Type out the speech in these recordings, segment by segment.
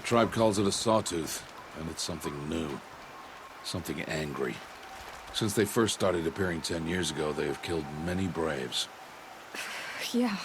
The tribe calls it a sawtooth, and it's something new. Something angry. Since they first started appearing 10 years ago, they have killed many braves. Yeah.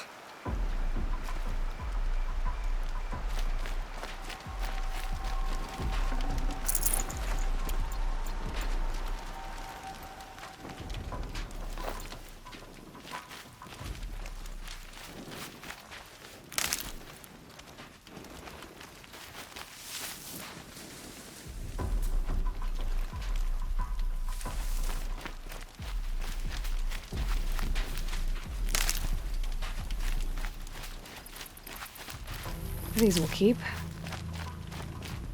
These will keep.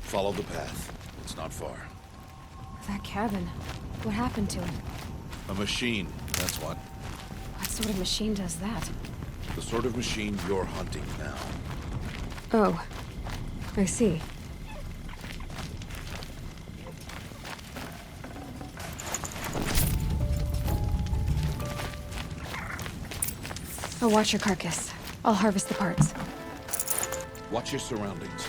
Follow the path. It's not far. That cabin. What happened to it? A machine, that's what. What sort of machine does that? The sort of machine you're hunting now. Oh. I see. I'll watch your carcass. I'll harvest the parts. Watch your surroundings.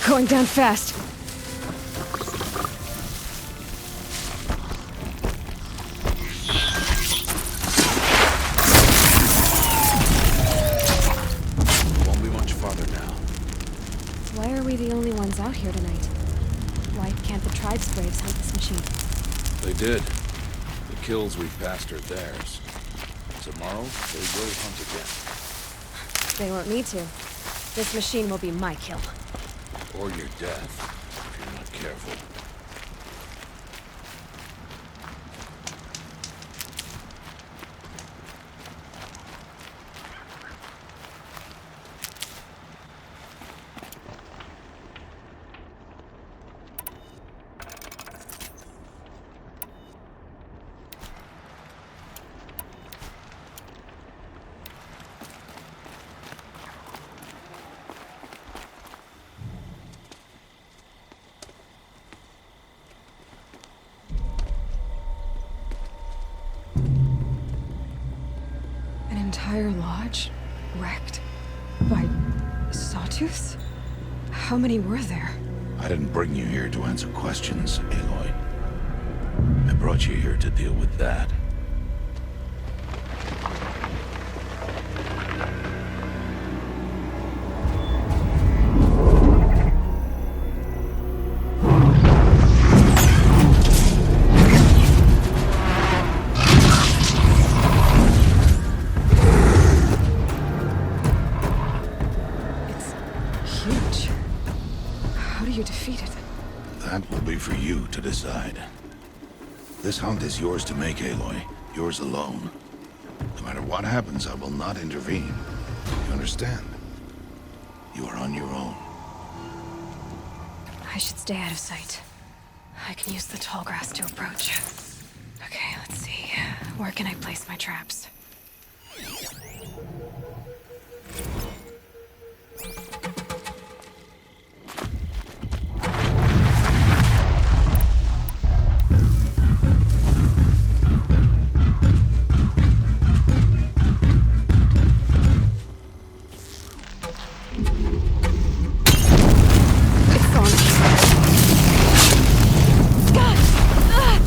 Going down fast. Won't be much farther now. Why are we the only ones out here tonight? Why can't the tribe's braves hunt this machine? They did. The kills we've passed are theirs. Tomorrow, they will hunt again. They won't need to. This machine will be my kill. Or your death, if you're not careful. An entire lodge? Wrecked? By sawtooths? How many were there? I didn't bring you here to answer questions, Aloy. I brought you here to deal with that. It's huge. How do you defeat it? That will be for you to decide. This hunt is yours to make, Aloy. Yours alone. No matter what happens, I will not intervene. You understand? You are on your own. I should stay out of sight. I can use the tall grass to approach. Okay, let's see. Where can I place my traps? It's on. God! Ah!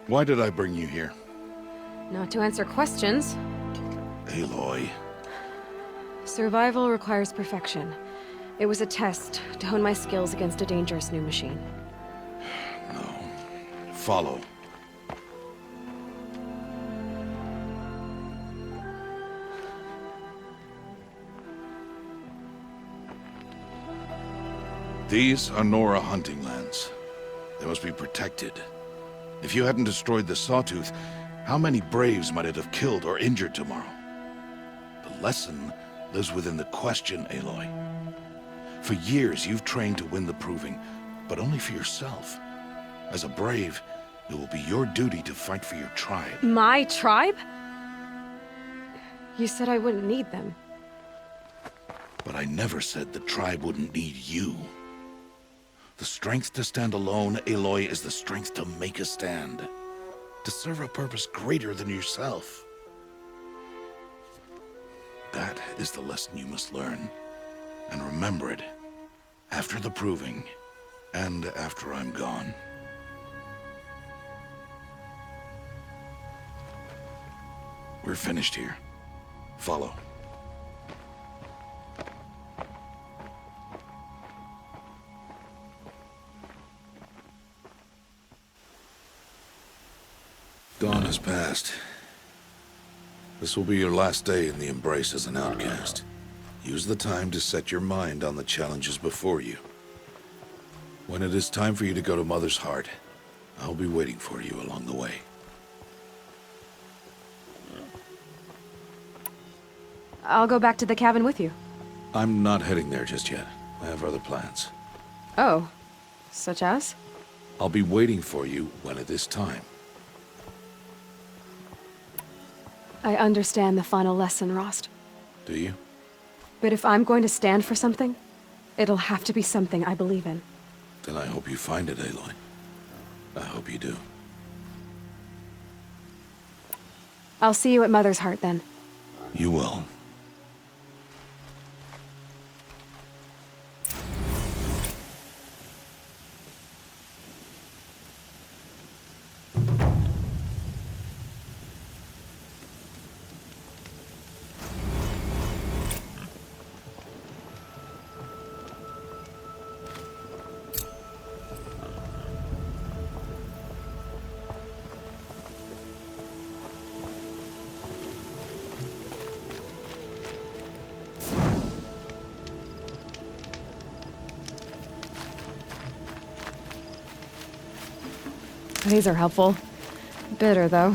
Why did I bring you here? Not to answer questions. Aloy. Survival requires perfection. It was a test to hone my skills against a dangerous new machine. No. Follow. These are Nora hunting lands. They must be protected. If you hadn't destroyed the Sawtooth, how many Braves might it have killed or injured tomorrow? The lesson lives within the question, Aloy. For years, you've trained to win the Proving, but only for yourself. As a Brave, it will be your duty to fight for your tribe. My tribe? You said I wouldn't need them. But I never said the tribe wouldn't need you. The strength to stand alone, Aloy, is the strength to make a stand. To serve a purpose greater than yourself. That is the lesson you must learn. And remember it. After the Proving. And after I'm gone. We're finished here. Follow. Dawn has passed. This will be your last day in the Embrace as an outcast. Use the time to set your mind on the challenges before you. When it is time for you to go to Mother's Heart, I'll be waiting for you along the way. I'll go back to the cabin with you. I'm not heading there just yet. I have other plans. Oh. Such as? I'll be waiting for you when it is time. I understand the final lesson, Rost. Do you? But if I'm going to stand for something, it'll have to be something I believe in. Then I hope you find it, Aloy. I hope you do. I'll see you at Mother's Heart then. You will. These are helpful. Bitter, though.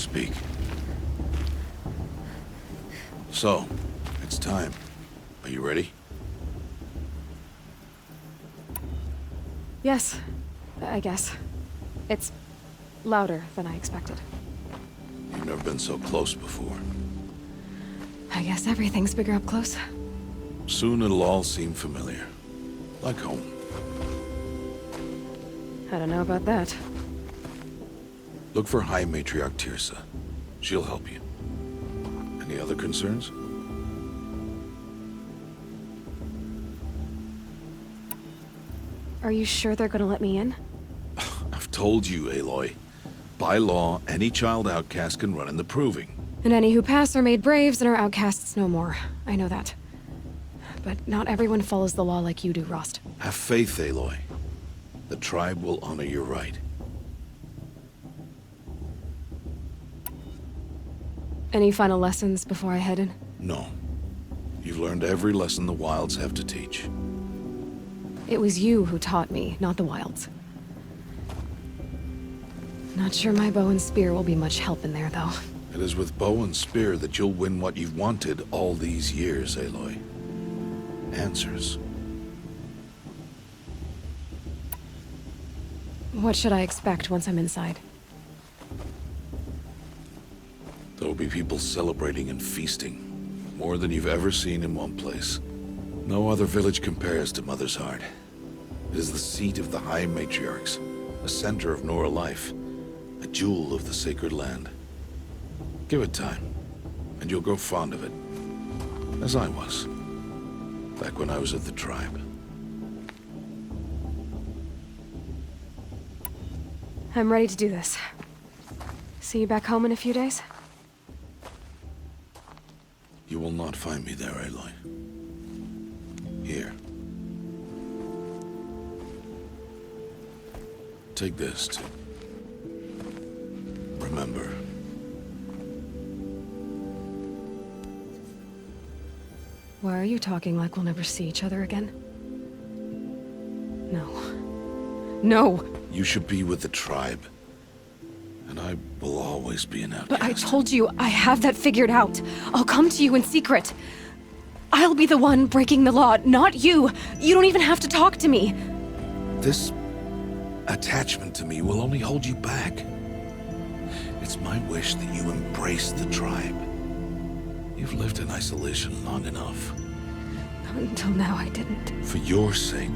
speak. So, it's time. Are you ready? Yes, I guess. It's louder than I expected. You've never been so close before. I guess everything's bigger up close. Soon it'll all seem familiar. Like home. I don't know about that. Look for High Matriarch Tirsa. She'll help you. Any other concerns? Are you sure they're gonna let me in? I've told you, Aloy. By law, any child outcast can run in the Proving. And any who pass are made braves and are outcasts no more. I know that. But not everyone follows the law like you do, Rost. Have faith, Aloy. The tribe will honor your right. Any final lessons before I head in? No. You've learned every lesson the Wilds have to teach. It was you who taught me, not the Wilds. Not sure my bow and spear will be much help in there, though. It is with bow and spear that you'll win what you've wanted all these years, Aloy. Answers. What should I expect once I'm inside? There will be people celebrating and feasting. More than you've ever seen in one place. No other village compares to Mother's Heart. It is the seat of the High Matriarchs, a center of Nora life, a jewel of the sacred land. Give it time, and you'll grow fond of it. As I was, back when I was at the tribe. I'm ready to do this. See you back home in a few days? You will not find me there, Aloy. Here. Take this to remember. Why are you talking like we'll never see each other again? No. No! You should be with the tribe. And I will always be an outcast. But I told you, I have that figured out. I'll come to you in secret. I'll be the one breaking the law, not you. You don't even have to talk to me. This attachment to me will only hold you back. It's my wish that you embrace the tribe. You've lived in isolation long enough. Until now, I didn't. For your sake,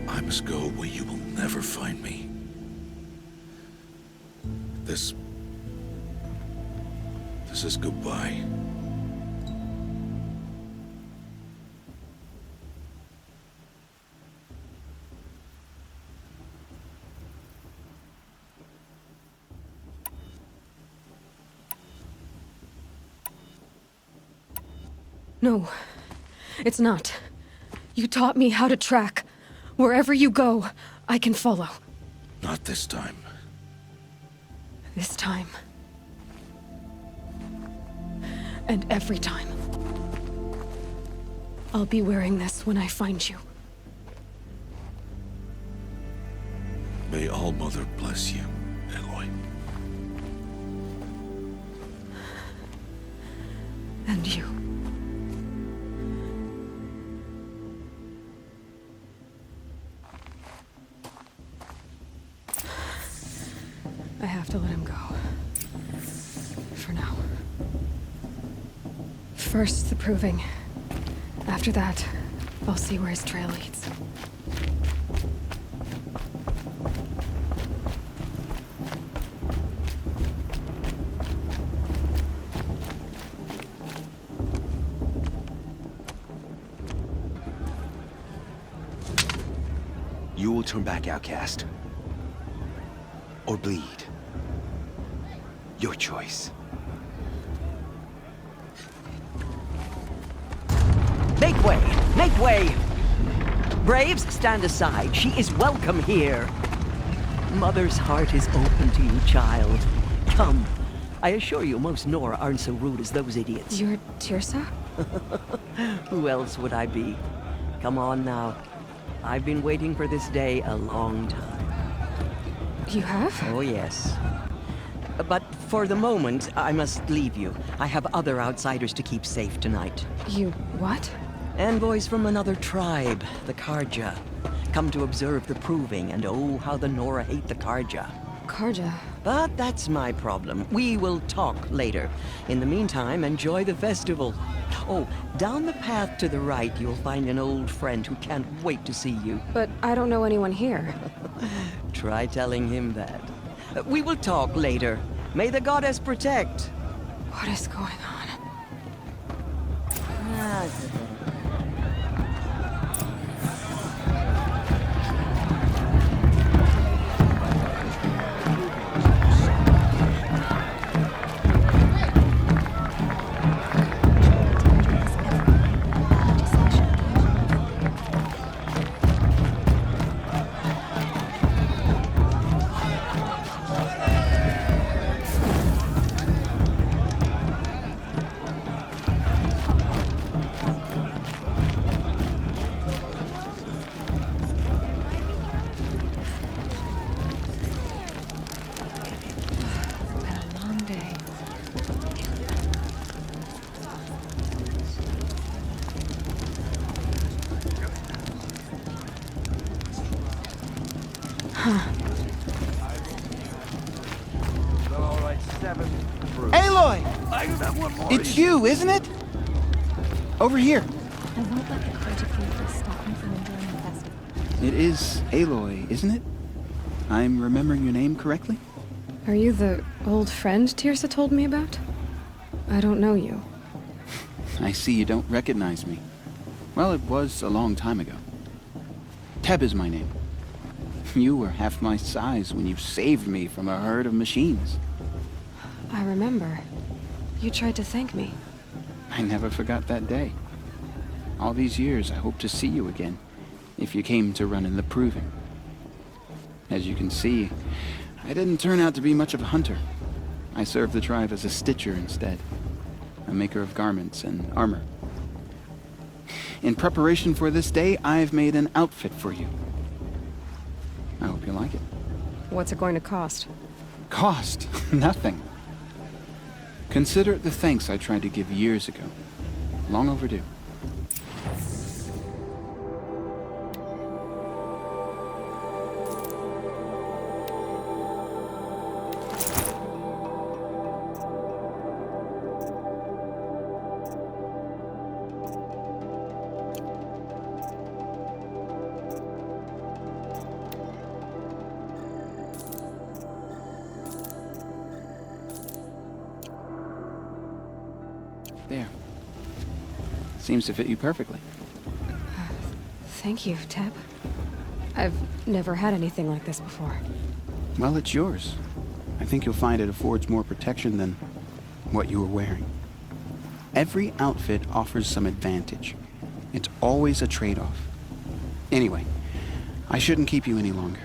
I must go where you will never find me. This is goodbye. No, it's not. You taught me how to track. Wherever you go, I can follow. Not this time. This time. And every time. I'll be wearing this when I find you. May All-Mother bless you, Aloy. And you. I have to let him go. For now. First, the Proving. After that, I'll see where his trail leads. You will turn back, outcast. Or bleed. Your choice. Make way! Make way! Braves, stand aside. She is welcome here. Mother's heart is open to you, child. Come. I assure you, most Nora aren't so rude as those idiots. You're Tirsa? Who else would I be? Come on now. I've been waiting for this day a long time. You have? Oh, yes. But for the moment, I must leave you. I have other outsiders to keep safe tonight. You what? Envoys from another tribe, the Karja. Come to observe the proving, and oh, how the Nora hate the Karja. Karja. But that's my problem. We will talk later. In the meantime, enjoy the festival. Oh, down the path to the right, you'll find an old friend who can't wait to see you. But I don't know anyone here. Try telling him that. We will talk later. May the goddess protect. What is going on? Aloy! It's you, isn't it? Over here. I won't let the Karja people stop me from enjoying the festival. It is Aloy, isn't it? I'm remembering your name correctly? Are you the old friend Tirsa told me about? I don't know you. I see you don't recognize me. Well, it was a long time ago. Teb is my name. You were half my size when you saved me from a herd of machines. I remember. You tried to thank me. I never forgot that day. All these years, I hope to see you again, if you came to run in the Proving. As you can see, I didn't turn out to be much of a hunter. I served the tribe as a stitcher instead, a maker of garments and armor. In preparation for this day, I've made an outfit for you. I hope you like it. What's it going to cost? Cost? Nothing. Consider it the thanks I tried to give years ago. Long overdue. There. Seems to fit you perfectly. Thank you, Teb. I've never had anything like this before. Well, it's yours. I think you'll find it affords more protection than what you were wearing. Every outfit offers some advantage. It's always a trade-off. Anyway, I shouldn't keep you any longer.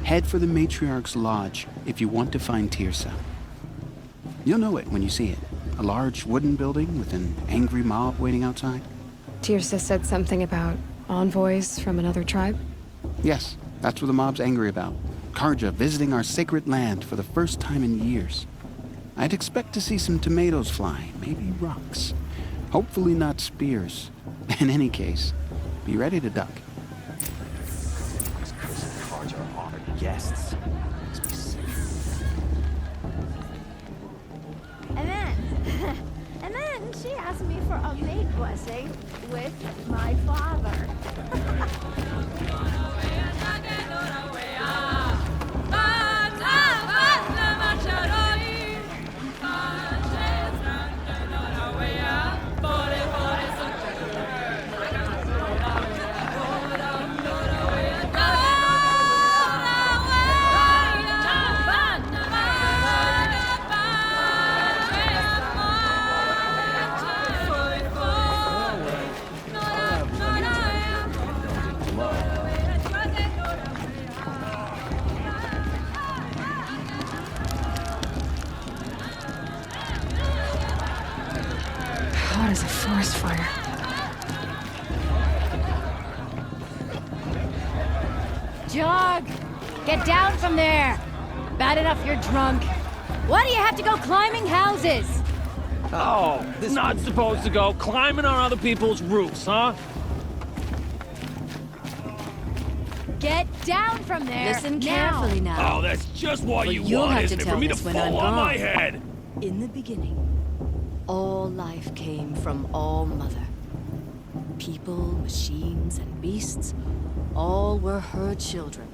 Head for the Matriarch's Lodge if you want to find Tirsa. You'll know it when you see it. A large wooden building with an angry mob waiting outside. Tirsa said something about envoys from another tribe? Yes, that's what the mob's angry about. Karja visiting our sacred land for the first time in years. I'd expect to see some tomatoes fly, maybe rocks. Hopefully not spears. In any case, be ready to duck. Karja are honored guests. And then she asked me for a maid blessing with my father. Hot as a forest fire. Jog! Get down from there! Bad enough you're drunk. Why do you have to go climbing houses? Oh, not supposed to go climbing on other people's roofs, huh? Get down from there. Listen carefully now. Oh, that's just what But you you'll want, have isn't to it? For tell me to this when I'm fall on my gone. head. In the beginning, all life came from All Mother. People, machines, and beasts, all were her children.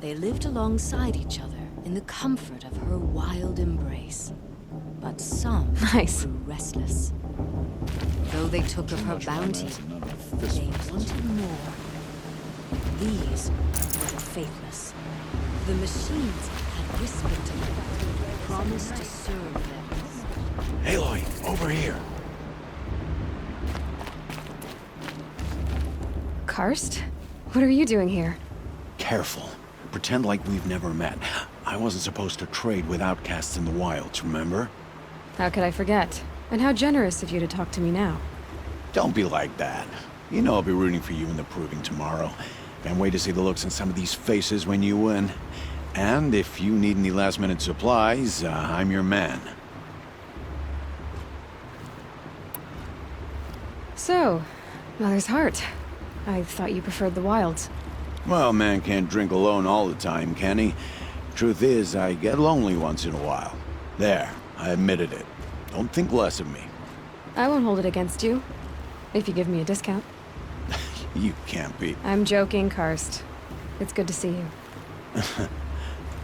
They lived alongside each other in the comfort of her wild embrace. But some Nice. grew restless. Though they took of her bounty, they wanted more. These were the faithless. The machines had whispered to them, promised to serve them. Aloy, over here. Karst? What are you doing here? Careful. Pretend like we've never met. I wasn't supposed to trade with outcasts in the wilds, remember? How could I forget? And how generous of you to talk to me now. Don't be like that. You know I'll be rooting for you in the proving tomorrow. Can't wait to see the looks on some of these faces when you win. And if you need any last-minute supplies, I'm your man. So, Mother's Heart. I thought you preferred the wilds. Well, man can't drink alone all the time, can he? Truth is, I get lonely once in a while. There, I admitted it. Don't think less of me. I won't hold it against you. If you give me a discount. You can't be. I'm joking, Karst. It's good to see you.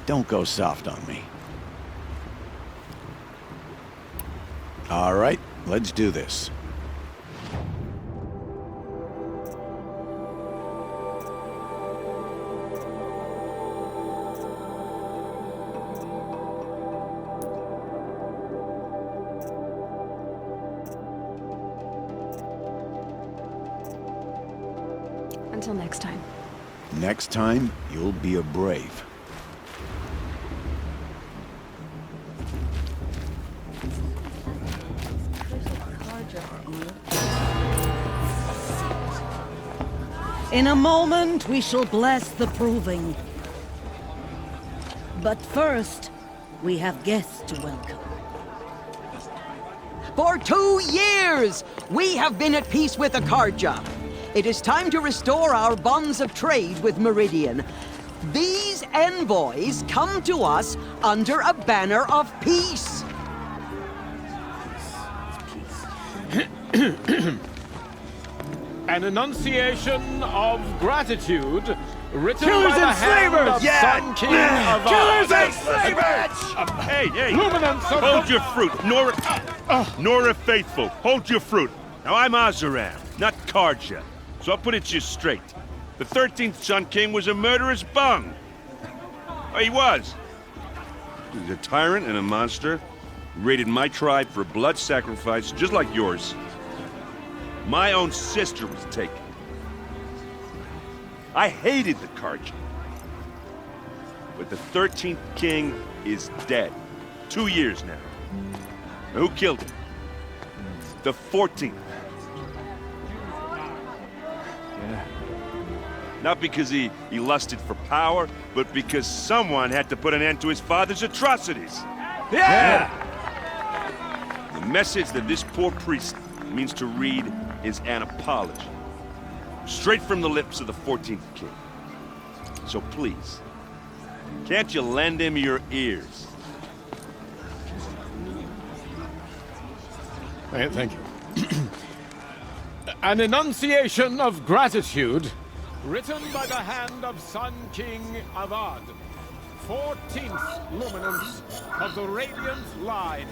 Don't go soft on me. All right, let's do this. Until next time. Next time, you'll be a brave. In a moment, we shall bless the proving. But first, we have guests to welcome. For 2 years, we have been at peace with Akarja. It is time to restore our bonds of trade with Meridian. These envoys come to us under a banner of peace. An enunciation of gratitude written Killers by the and hand slavers! of Yeah! Sun King Avad. Killers and slavers! Hey! Luminance of Hold the... your fruit, Nora Faithful. Hold your fruit. Now I'm Azaram, not Karja, so I'll put it just straight. The 13th Sun King was a murderous bung. Oh, he was. He was a tyrant and a monster. He raided my tribe for blood sacrifice, just like yours. My own sister was taken. I hated the Karja. But the 13th king is dead. 2 years now. Now, who killed him? The 14th. Not because he lusted for power, but because someone had to put an end to his father's atrocities. Yeah! The message that this poor priest means to read is an apology. Straight from the lips of the 14th king. So please, can't you lend him your ears? Thank you. An enunciation of gratitude written by the hand of Sun King Avad, 14th luminance of the Radiant Line.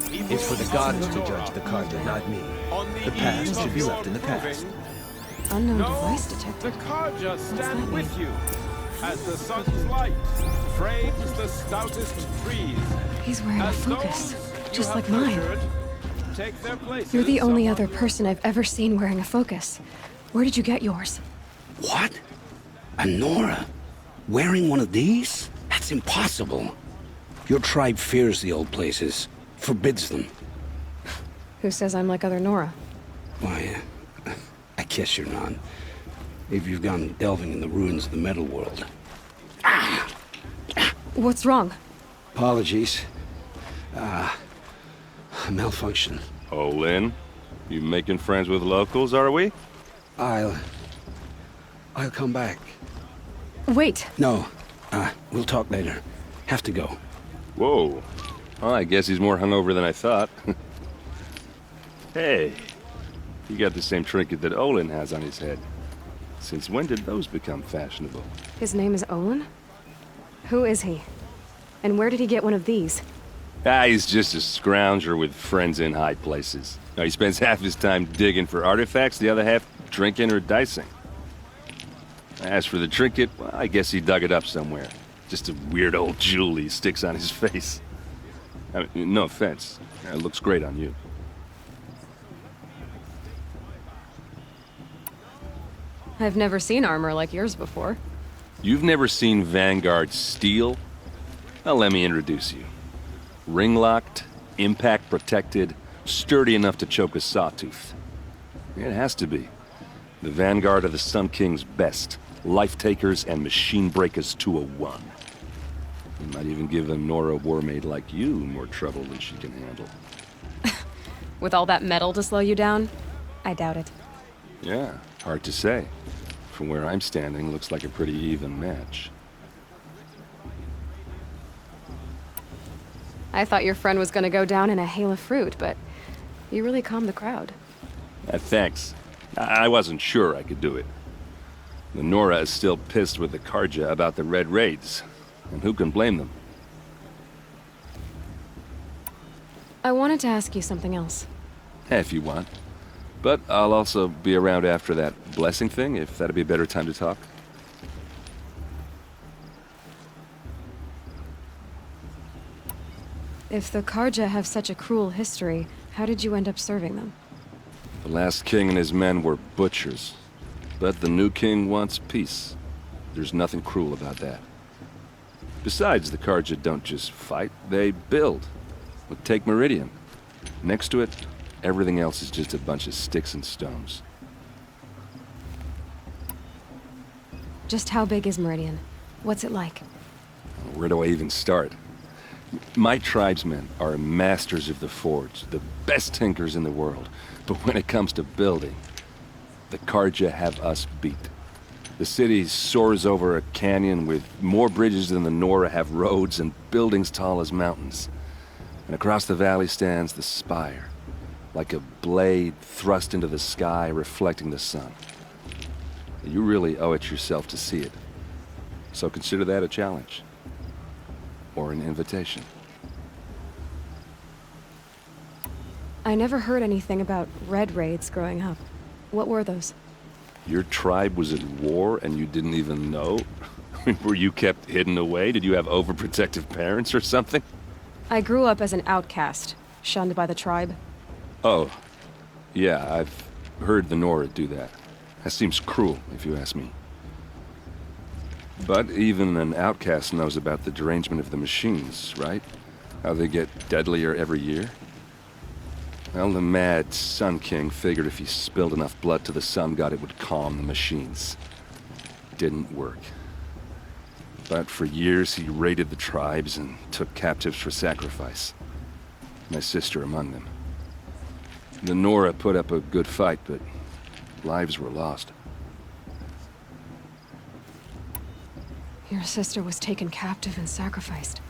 It's for the gods to judge the Karja, not me. The past should be left in the past. Unknown No, device detected. the Karja What's stand that with mean? you as the sun's light frames the stoutest trees. He's wearing a As focus, those you just have like mine. nurtured take their places You're the only other among person I've ever seen wearing a focus. Where did you get yours? What? A Nora? Wearing one of these? That's impossible. Your tribe fears the old places, forbids them. Who says I'm like other Nora? Why, I guess you're not. If you've gone delving in the ruins of the metal world. Ah! What's wrong? Apologies. Malfunction. Oh, Lynn? You making friends with locals, are we? I'll come back. Wait. No. We'll talk later. Have to go. Whoa. Well, I guess he's more hungover than I thought. Hey. You got the same trinket that Olin has on his head. Since when did those become fashionable? His name is Olin? Who is he? And where did he get one of these? He's just a scrounger with friends in high places. Now, he spends half his time digging for artifacts, the other half drinking or dicing. As for the trinket, well, I guess he dug it up somewhere. Just a weird old jewel he sticks on his face. I mean, no offense. It looks great on you. I've never seen armor like yours before. You've never seen Vanguard steel? Well, let me introduce you. Ring-locked, impact-protected, sturdy enough to choke a sawtooth. It has to be. The Vanguard of the Sun King's best. Life-takers and machine breakers to a one. You might even give a Nora Warmaid like you more trouble than she can handle. With all that metal to slow you down? I doubt it. Yeah, hard to say. From where I'm standing, looks like a pretty even match. I thought your friend was gonna go down in a hail of fruit, but you really calmed the crowd. Thanks. I wasn't sure I could do it. The Nora is still pissed with the Karja about the Red Raids, and who can blame them? I wanted to ask you something else. If you want. But I'll also be around after that blessing thing, if that'd be a better time to talk. If the Karja have such a cruel history, how did you end up serving them? The last king and his men were butchers. But the new king wants peace. There's nothing cruel about that. Besides, the Karja don't just fight, they build. But take Meridian. Next to it, everything else is just a bunch of sticks and stones. Just how big is Meridian? What's it like? Where do I even start? My tribesmen are masters of the forge, the best tinkers in the world. But when it comes to building, the Karja have us beat. The city soars over a canyon with more bridges than the Nora have roads and buildings tall as mountains. And across the valley stands the spire, like a blade thrust into the sky reflecting the sun. You really owe it yourself to see it. So consider that a challenge. Or an invitation. I never heard anything about Red Raids growing up. What were those? Your tribe was at war and you didn't even know? Were you kept hidden away? Did you have overprotective parents or something? I grew up as an outcast, shunned by the tribe. Oh, yeah, I've heard the Nora do that. That seems cruel, if you ask me. But even an outcast knows about the derangement of the machines, right? How they get deadlier every year? Well, the mad Sun King figured if he spilled enough blood to the Sun God, it would calm the machines. Didn't work. But for years, he raided the tribes and took captives for sacrifice. My sister among them. The Nora put up a good fight, but lives were lost. Your sister was taken captive and sacrificed.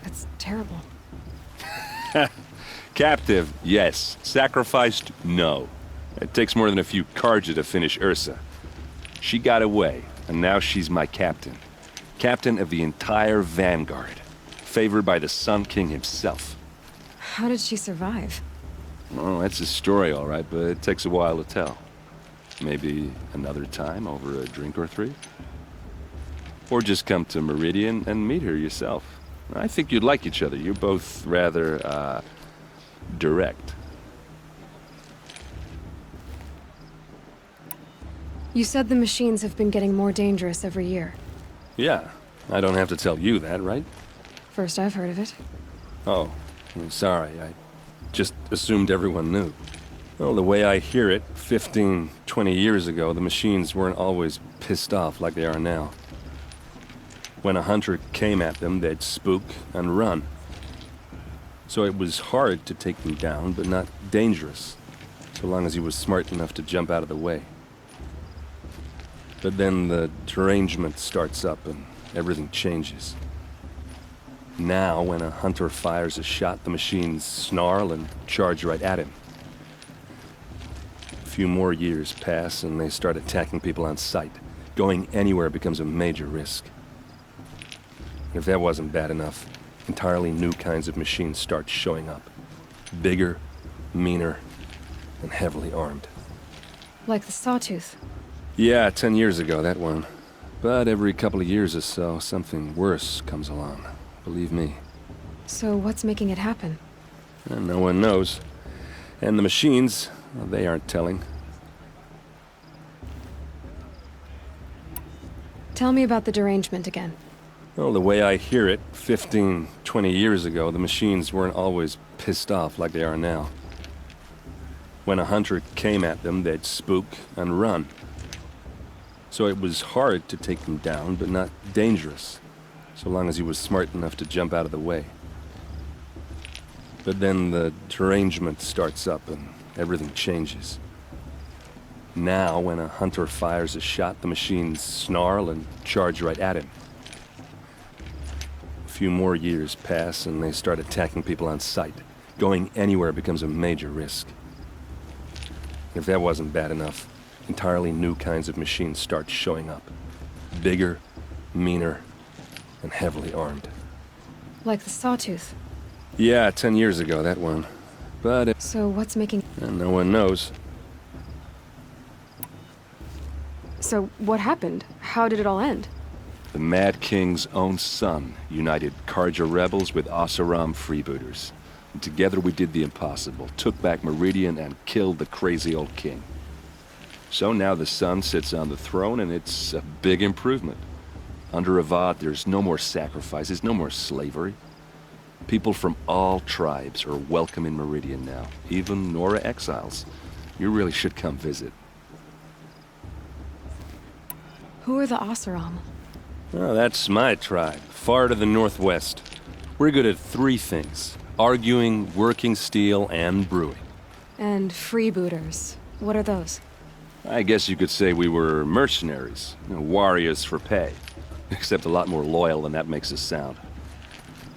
That's terrible. Captive, yes. Sacrificed, no. It takes more than a few Karja to finish Ursa. She got away, and now she's my captain. Captain of the entire Vanguard. Favored by the Sun King himself. How did she survive? Oh, that's a story, all right, but it takes a while to tell. Maybe another time over a drink or three? Or just come to Meridian and meet her yourself. I think you'd like each other. You're both rather, direct. You said the machines have been getting more dangerous every year. Yeah, I don't have to tell you that, right? First I've heard of it. Oh, I'm sorry. I just assumed everyone knew. Well, the way I hear it, 15, 20 years ago, the machines weren't always pissed off like they are now. When a hunter came at them, they'd spook and run. So it was hard to take them down, but not dangerous, so long as he was smart enough to jump out of the way. But then the derangement starts up and everything changes. Now, when a hunter fires a shot, the machines snarl and charge right at him. A few more years pass and they start attacking people on sight. Going anywhere becomes a major risk. If that wasn't bad enough, entirely new kinds of machines start showing up. Bigger, meaner, and heavily armed. Like the Sawtooth. Yeah, 10 years ago, that one. But every couple of years or so, something worse comes along. Believe me. So what's making it happen? And no one knows. And the machines, well, they aren't telling. Tell me about the derangement again. Well, the way I hear it, 15, 20 years ago, the machines weren't always pissed off like they are now. When a hunter came at them, they'd spook and run. So it was hard to take them down, but not dangerous, so long as he was smart enough to jump out of the way. But then the derangement starts up and everything changes. Now, when a hunter fires a shot, the machines snarl and charge right at him. A few more years pass and they start attacking people on sight. Going anywhere becomes a major risk. If that wasn't bad enough, entirely new kinds of machines start showing up. Bigger, meaner, and heavily armed. Like the Sawtooth. Yeah, 10 years ago, that one. But So what's making... and no one knows. So what happened? How did it all end? The Mad King's own son united Karja rebels with Oseram freebooters. And together we did the impossible, took back Meridian and killed the crazy old king. So now the son sits on the throne and it's a big improvement. Under Avad, there's no more sacrifices, no more slavery. People from all tribes are welcome in Meridian now, even Nora exiles. You really should come visit. Who are the Oseram? Oh, that's my tribe, far to the northwest. We're good at 3 things: arguing, working steel, and brewing. And freebooters. What are those? I guess you could say we were mercenaries, warriors for pay. Except a lot more loyal than that makes us sound.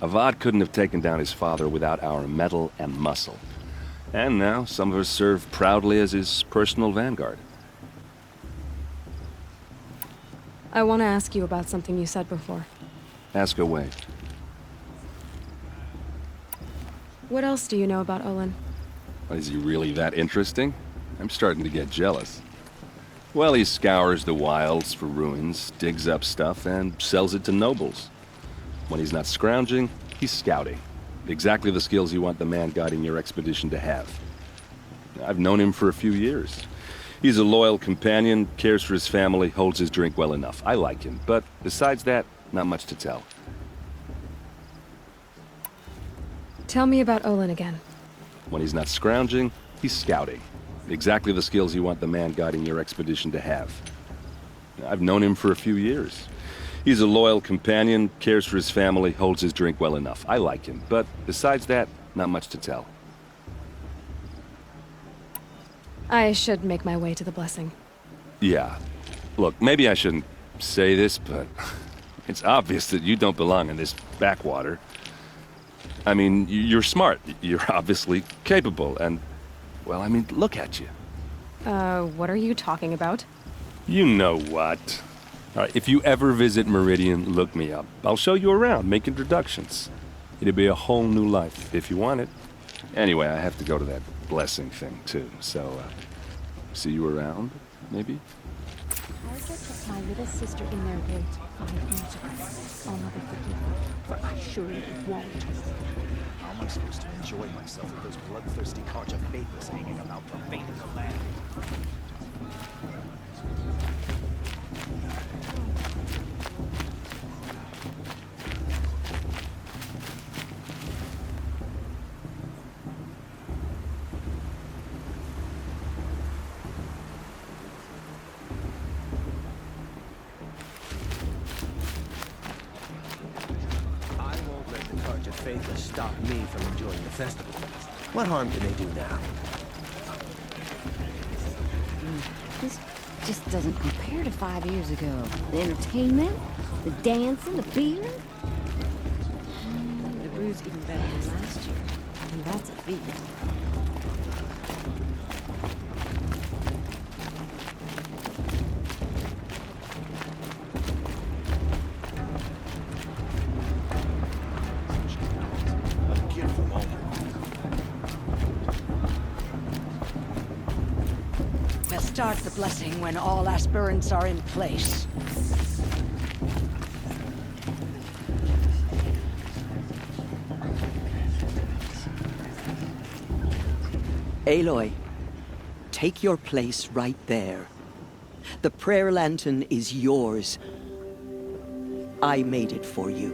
Avad couldn't have taken down his father without our metal and muscle. And now some of us serve proudly as his personal vanguard. I want to ask you about something you said before. Ask away. What else do you know about Olin? Is he really that interesting? I'm starting to get jealous. Well, he scours the wilds for ruins, digs up stuff, and sells it to nobles. When he's not scrounging, he's scouting. Exactly the skills you want the man guiding your expedition to have. I've known him for a few years. He's a loyal companion, cares for his family, holds his drink well enough. I like him, but besides that, not much to tell. Tell me about Olin again. When he's not scrounging, he's scouting. Exactly the skills you want the man guiding your expedition to have. I've known him for a few years. He's a loyal companion, cares for his family, holds his drink well enough. I like him, but besides that, not much to tell. I should make my way to the blessing. Yeah. Look, maybe I shouldn't say this, but it's obvious that you don't belong in this backwater. I mean, you're smart. You're obviously capable, and, well, I mean, look at you. What are you talking about? You know what. All right, if you ever visit Meridian, look me up. I'll show you around, make introductions. It'll be a whole new life, if you want it. Anyway, I have to go to that blessing thing, too, so, see you around, maybe? I said put my little sister in their gate 5 years ago. I'll never forgive her, for I surely won't. How am I supposed to enjoy myself with those bloodthirsty Karja faithless hanging about profaning the land? from enjoying the festival. What harm can they do now? This just doesn't compare to 5 years ago. The entertainment, the dancing, the beer. The brew's even better than last year. And that's a feat. Start the blessing when all aspirants are in place. Aloy, take your place right there. The prayer lantern is yours. I made it for you.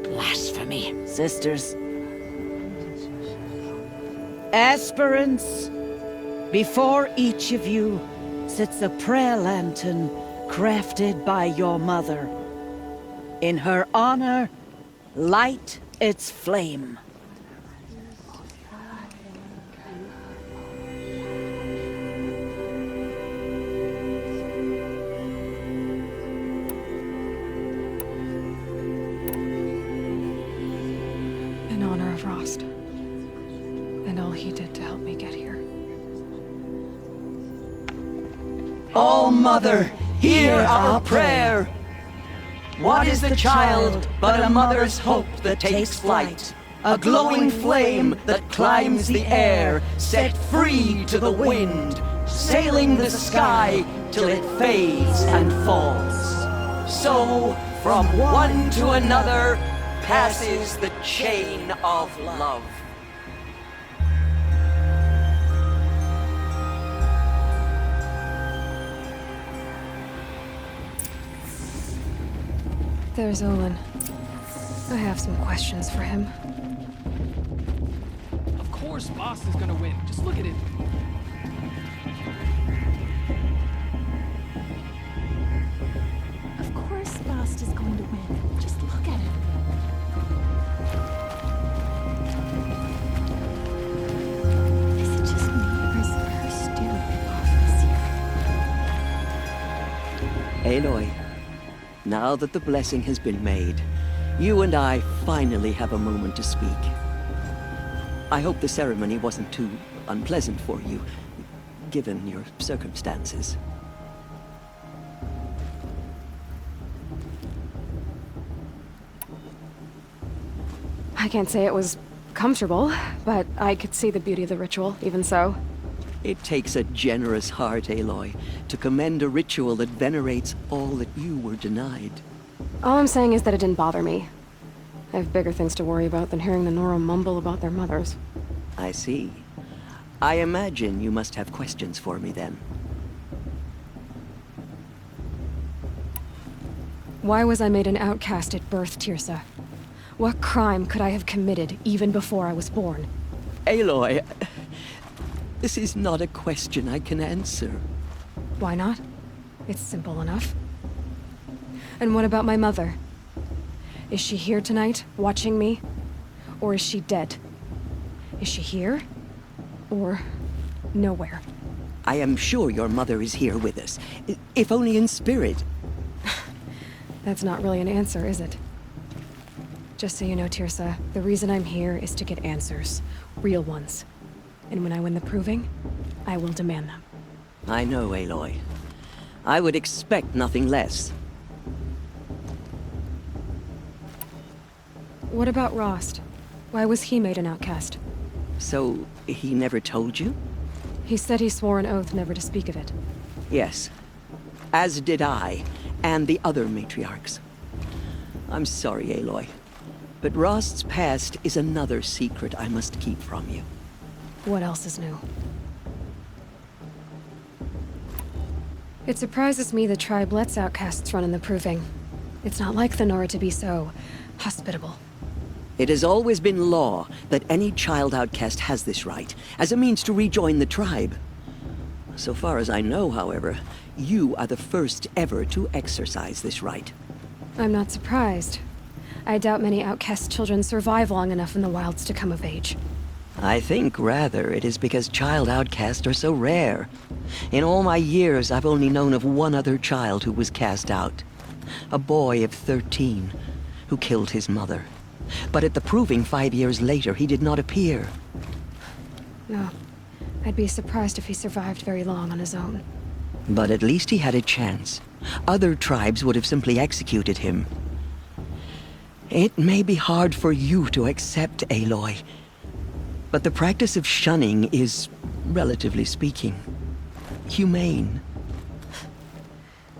Blasphemy, sisters. Aspirants, before each of you sits a prayer lantern crafted by your mother. In her honor, light its flame. In honor of Rost. And all he did to help me get here. All Mother, hear our prayer. What is the child but a mother's hope that takes flight? A glowing flame that climbs the air, set free to the wind, sailing the sky till it fades and falls. So, from one to another, passes the chain of love. There's Olin. I have some questions for him. Of course Boss is gonna win. Just look at it. Of course Bast is going to win. Just look at it. Is it just me, or is her stew off this year? Aloy, now that the blessing has been made, you and I finally have a moment to speak. I hope the ceremony wasn't too unpleasant for you, given your circumstances. I can't say it was comfortable, but I could see the beauty of the ritual, even so. It takes a generous heart, Aloy, to commend a ritual that venerates all that you were denied. All I'm saying is that it didn't bother me. I have bigger things to worry about than hearing the Nora mumble about their mothers. I see. I imagine you must have questions for me then. Why was I made an outcast at birth, Tirsa? What crime could I have committed even before I was born? Aloy, this is not a question I can answer. Why not? It's simple enough. And what about my mother? Is she here tonight, watching me? Or is she dead? Is she here? Or nowhere? I am sure your mother is here with us, if only in spirit. That's not really an answer, is it? Just so you know, Tirsa, the reason I'm here is to get answers. Real ones. And when I win the proving, I will demand them. I know, Aloy. I would expect nothing less. What about Rost? Why was he made an outcast? So, he never told you? He said he swore an oath never to speak of it. Yes. As did I, and the other matriarchs. I'm sorry, Aloy. But Rost's past is another secret I must keep from you. What else is new? It surprises me the tribe lets outcasts run in the proving. It's not like the Nora to be so hospitable. It has always been law that any child outcast has this right, as a means to rejoin the tribe. So far as I know, however, you are the first ever to exercise this right. I'm not surprised. I doubt many outcast children survive long enough in the wilds to come of age. I think, rather, it is because child outcasts are so rare. In all my years, I've only known of one other child who was cast out. A boy of 13, who killed his mother. But at the proving 5 years later, he did not appear. No. I'd be surprised if he survived very long on his own. But at least he had a chance. Other tribes would have simply executed him. It may be hard for you to accept, Aloy, but the practice of shunning is, relatively speaking, humane.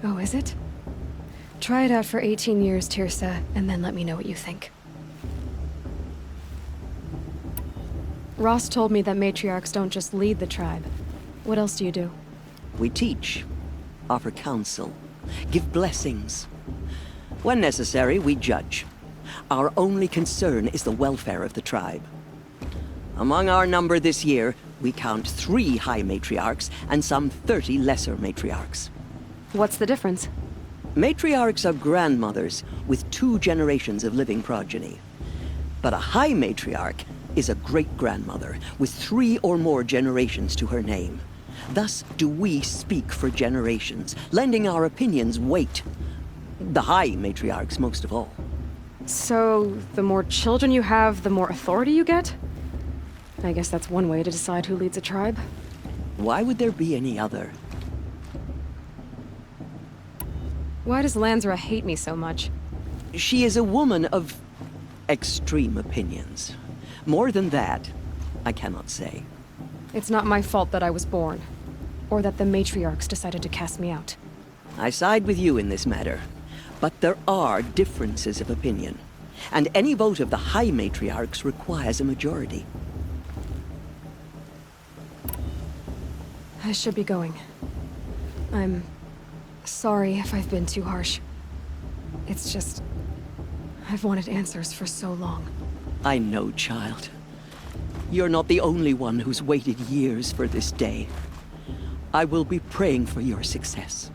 Oh, is it? Try it out for 18 years, Tirsa, and then let me know what you think. Ross told me that matriarchs don't just lead the tribe. What else do you do? We teach, offer counsel, give blessings. When necessary, we judge. Our only concern is the welfare of the tribe. Among our number this year, we count 3 high matriarchs and some 30 lesser matriarchs. What's the difference? Matriarchs are grandmothers with 2 generations of living progeny. But a high matriarch is a great-grandmother with 3 or more generations to her name. Thus do we speak for generations, lending our opinions weight. The high matriarchs most of all. So, the more children you have, the more authority you get? I guess that's one way to decide who leads a tribe. Why would there be any other? Why does Lansra hate me so much? She is a woman of extreme opinions. More than that, I cannot say. It's not my fault that I was born, or that the matriarchs decided to cast me out. I side with you in this matter, but there are differences of opinion, and any vote of the high matriarchs requires a majority. I should be going. I'm sorry if I've been too harsh. It's just, I've wanted answers for so long. I know, child. You're not the only one who's waited years for this day. I will be praying for your success.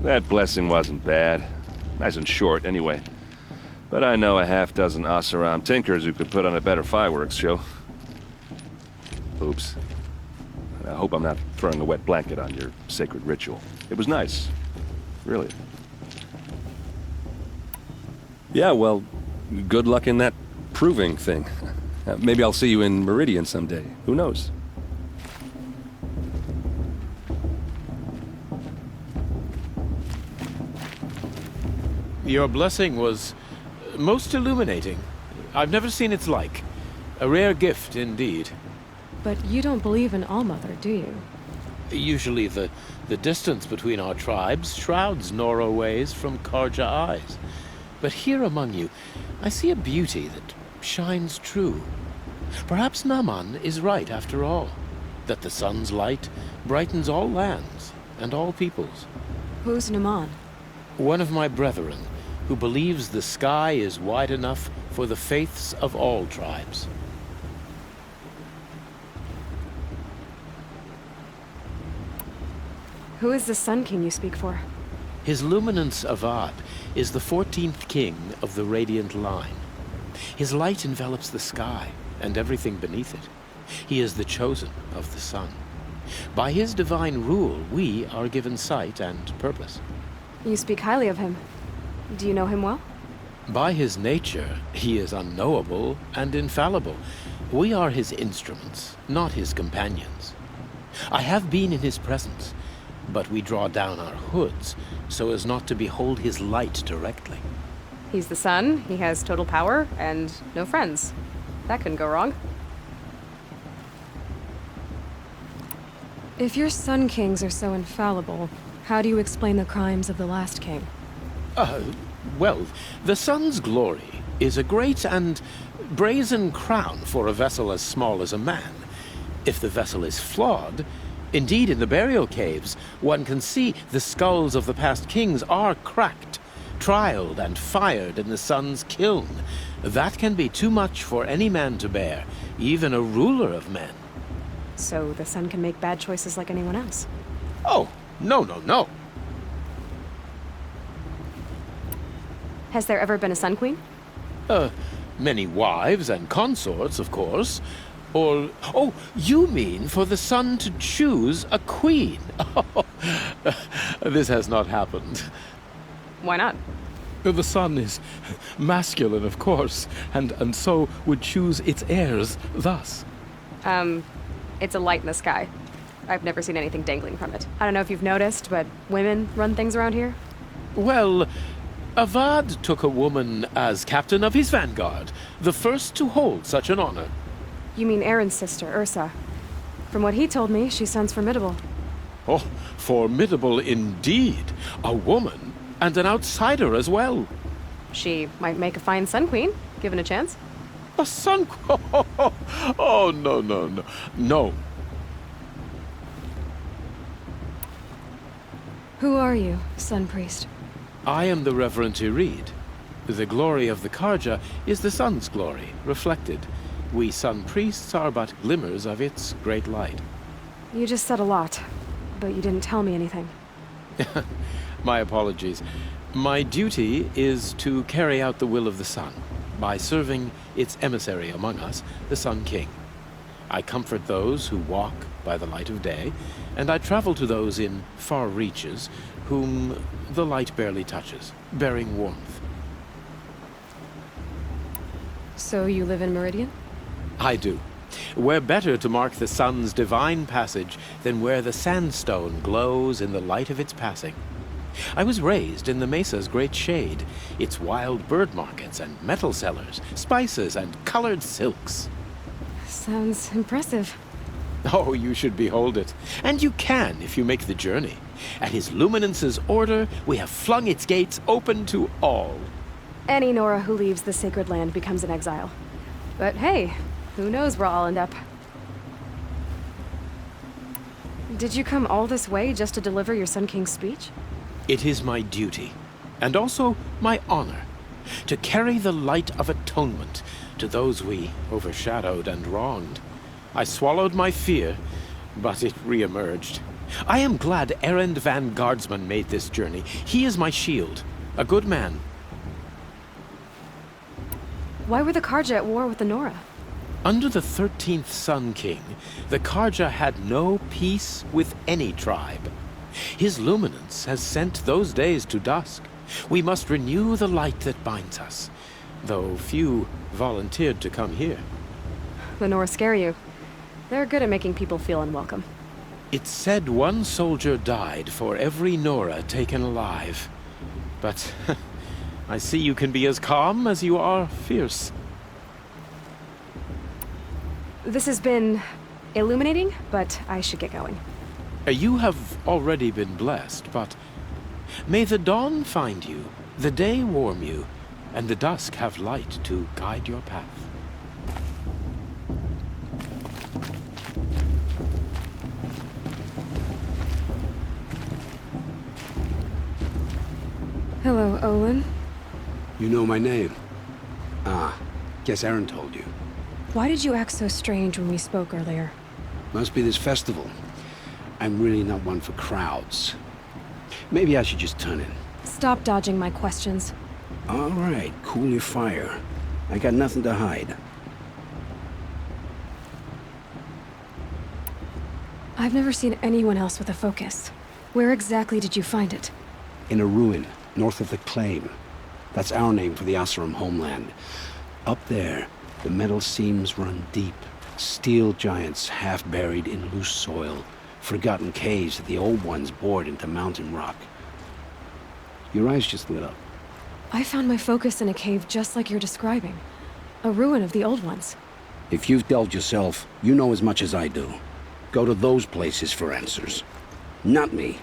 That blessing wasn't bad. Nice and short, anyway. But I know a half-dozen Oseram tinkers who could put on a better fireworks show. Oops. I hope I'm not throwing a wet blanket on your sacred ritual. It was nice. Really. Yeah, well, good luck in that proving thing. Maybe I'll see you in Meridian someday. Who knows? Your blessing was most illuminating. I've never seen its like. A rare gift indeed. But you don't believe in Allmother, do you? Usually the distance between our tribes shrouds Nora ways from Carja eyes. But here among you, I see a beauty that shines true. Perhaps Naman is right after all, that the sun's light brightens all lands and all peoples. Who's Naman? One of my brethren, who believes the sky is wide enough for the faiths of all tribes. Who is the Sun King you speak for? His Luminance Avad is the 14th king of the Radiant Line. His light envelops the sky and everything beneath it. He is the chosen of the sun. By his divine rule, we are given sight and purpose. You speak highly of him. Do you know him well? By his nature, he is unknowable and infallible. We are his instruments, not his companions. I have been in his presence, but we draw down our hoods so as not to behold his light directly. He's the sun, he has total power, and no friends. That couldn't go wrong. If your Sun Kings are so infallible, how do you explain the crimes of the last king? Well, the sun's glory is a great and brazen crown for a vessel as small as a man. If the vessel is flawed, indeed in the burial caves, one can see the skulls of the past kings are cracked, trialed and fired in the sun's kiln. That can be too much for any man to bear, even a ruler of men. so the Sun can make bad choices like anyone else. Oh, no, no, no. Has there ever been a Sun Queen? Many wives and consorts, of course. Or, oh, you mean for the Sun to choose a queen? This has not happened. Why not? The Sun is masculine, of course, and so would choose its heirs thus. It's a light in the sky. I've never seen anything dangling from it. I don't know if you've noticed, but women run things around here. Well, Avad took a woman as captain of his vanguard, the first to hold such an honor. You mean Aaron's sister, Ursa. From what he told me, she sounds formidable. Oh, formidable indeed. A woman, and an outsider as well. She might make a fine Sun Queen, given a chance. A Sun Queen? Oh, no, no, no. No. Who are you, Sun Priest? I am the Reverend Irid. The glory of the Carja is the sun's glory, reflected. We Sun Priests are but glimmers of its great light. You just said a lot, but you didn't tell me anything. My apologies. My duty is to carry out the will of the sun by serving its emissary among us, the Sun King. I comfort those who walk by the light of day, and I travel to those in far reaches whom the light barely touches, bearing warmth. So you live in Meridian? I do. Where better to mark the sun's divine passage than where the sandstone glows in the light of its passing? I was raised in the mesa's great shade, its wild bird markets and metal cellars, spices and colored silks. Sounds impressive. Oh, you should behold it. And you can if you make the journey. At His Luminance's order, we have flung its gates open to all. Any Nora who leaves the sacred land becomes an exile. But hey, who knows where I'll end up. Did you come all this way just to deliver your Sun King's speech? It is my duty, and also my honor, to carry the light of atonement to those we overshadowed and wronged. I swallowed my fear, but it re-emerged. I am glad Erend Van Guardsman made this journey. He is my shield, a good man. Why were the Carja at war with the Nora? Under the 13th Sun King, the Carja had no peace with any tribe. His luminance has sent those days to dusk. We must renew the light that binds us, though few volunteered to come here. The Nora scare you. They're good at making people feel unwelcome. It's said one soldier died for every Nora taken alive. But I see you can be as calm as you are fierce. This has been illuminating, but I should get going. You have already been blessed, but may the dawn find you, the day warm you, and the dusk have light to guide your path. Hello, Olin. You know my name? Ah, guess Aaron told you. Why did you act so strange when we spoke earlier? Must be this festival. I'm really not one for crowds. Maybe I should just turn in. Stop dodging my questions. All right, cool your fire. I got nothing to hide. I've never seen anyone else with a focus. Where exactly did you find it? In a ruin, north of the Claim. That's our name for the Oseram homeland. Up there, the metal seams run deep. Steel giants half buried in loose soil. Forgotten caves that the old ones bored into mountain rock. Your eyes just lit up. I found my focus in a cave just like you're describing. A ruin of the old ones. If you've delved yourself, you know as much as I do. Go to those places for answers. Not me.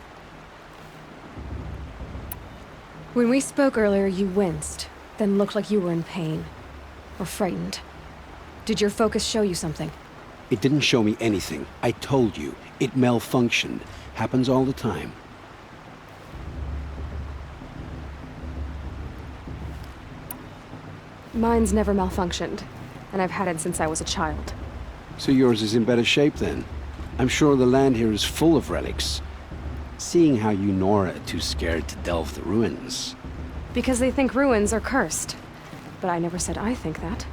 When we spoke earlier, you winced, then looked like you were in pain. Or frightened. Did your focus show you something? It didn't show me anything. I told you. It malfunctioned. Happens all the time. Mine's never malfunctioned, and I've had it since I was a child. So yours is in better shape then? I'm sure the land here is full of relics. Seeing how you Nora are too scared to delve the ruins. Because they think ruins are cursed. But I never said I think that.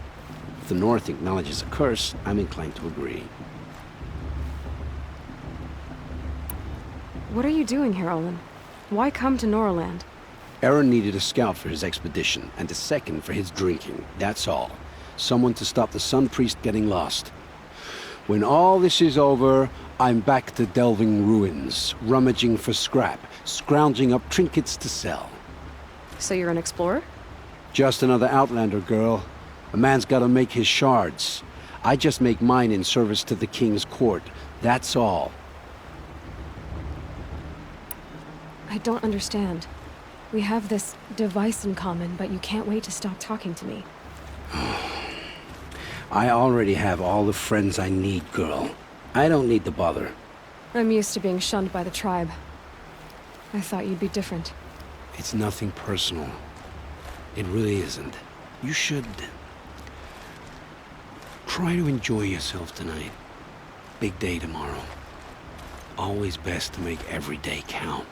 If the North acknowledges a curse, I'm inclined to agree. What are you doing here, Olin? Why come to Noraland? Aaron needed a scout for his expedition, and a second for his drinking. That's all. Someone to stop the Sun Priest getting lost. When all this is over, I'm back to delving ruins, rummaging for scrap, scrounging up trinkets to sell. So you're an explorer? Just another Outlander, girl. A man's gotta make his shards. I just make mine in service to the King's court. That's all. I don't understand. We have this device in common, but you can't wait to stop talking to me. I already have all the friends I need, girl. I don't need the bother. I'm used to being shunned by the tribe. I thought you'd be different. It's nothing personal. It really isn't. You should... try to enjoy yourself tonight. Big day tomorrow. Always best to make every day count.